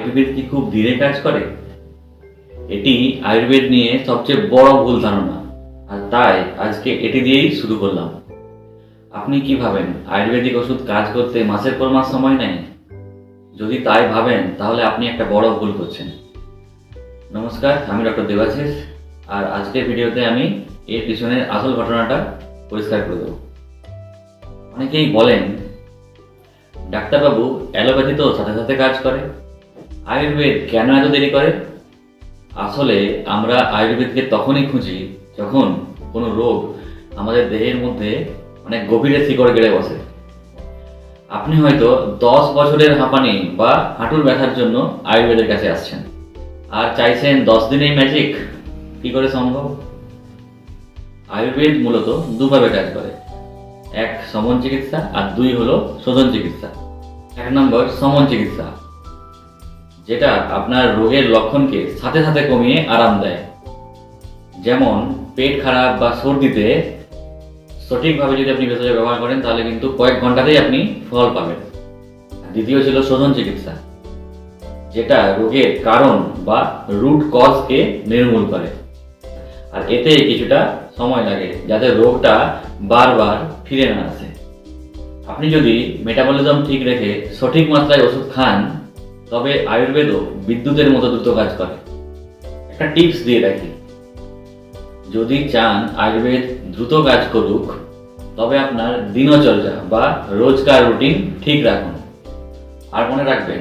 আয়ুর্বেদ কি খুব ধীরে কাজ করে? এটি আয়ুর্বেদ নিয়ে সবচেয়ে বড় ভুল ধারণা, আর তাই আজকে এটি দিয়েই শুরু করলাম। আপনি কি ভাবেন আয়ুর্বেদিক ওষুধ কাজ করতে মাসের পর মাস সময় নেয়? যদি তাই ভাবেন তাহলে আপনি একটা বড় ভুল করছেন। নমস্কার, আমি ডক্টর দেবাশিস, আর আজকের ভিডিওতে আমি এর পিছনের আসল ঘটনাটা পরিষ্কার করে দেব। অনেকেই বলেন, ডাক্তারবাবু অ্যালোপ্যাথি তো সাথে সাথে কাজ করে, আয়ুর্বেদ কেন এত দেরি করে? আসলে আমরা আয়ুর্বেদকে তখনই খুঁজি যখন কোনো রোগ আমাদের দেহের মধ্যে অনেক গভীরে শিকড় গেড়ে বসে। আপনি হয়তো 10 বছরের হাঁপানি বা হাঁটুর ব্যথার জন্য আয়ুর্বেদের কাছে আসছেন, আর চাইছেন 10 দিনেই ম্যাজিক। কি করে সম্ভব? আয়ুর্বেদ মূলত দুভাবে কাজ করে, এক শমন চিকিৎসা আর দুই হলো শোধন চিকিৎসা। 1 নম্বর শমন চিকিৎসা, যেটা আপনার রোগের লক্ষণকে সাথে সাথে কমিয়ে আরাম দেয়। যেমন পেট খারাপ বা সর্দিতে সঠিকভাবে যদি আপনি ভেষজ ব্যবহার করেন তাহলে কিন্তু কয়েক ঘন্টাতেই আপনি ফল পাবেন। দ্বিতীয় ছিল শোধন চিকিৎসা, যেটা রোগের কারণ বা রুট কজকে নির্মূল করে, আর এতে কিছুটা সময় লাগে যাতে রোগটা বারবার ফিরে না আসে। আপনি যদি মেটাবলিজম ঠিক রেখে সঠিক মাত্রায় ওষুধ খান তবে আয়ুর্বেদও বিদ্যুতের মতো দ্রুত কাজ করে। একটা টিপস দিয়ে রাখি, যদি চান আয়ুর্বেদ দ্রুত কাজ করুক তবে আপনার দিনচর্যা বা রোজকার রুটিন ঠিক রাখুন। আর মনে রাখবেন,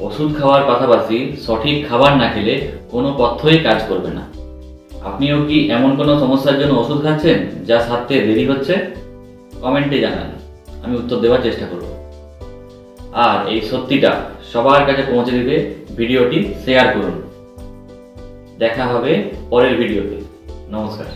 ওষুধ খাওয়ার পাশাপাশি সঠিক খাবার না খেলে কোনো পথ্যই কাজ করবে না। আপনিও কি এমন কোনো সমস্যার জন্য ওষুধ খাচ্ছেন যা সারতে দেরি হচ্ছে? কমেন্টে জানান, আমি উত্তর দেওয়ার চেষ্টা করব। আর এই সত্যিটা সবার কাছে পৌঁছে দিতে ভিডিওটি শেয়ার করুন। দেখা হবে পরের ভিডিওতে। নমস্কার।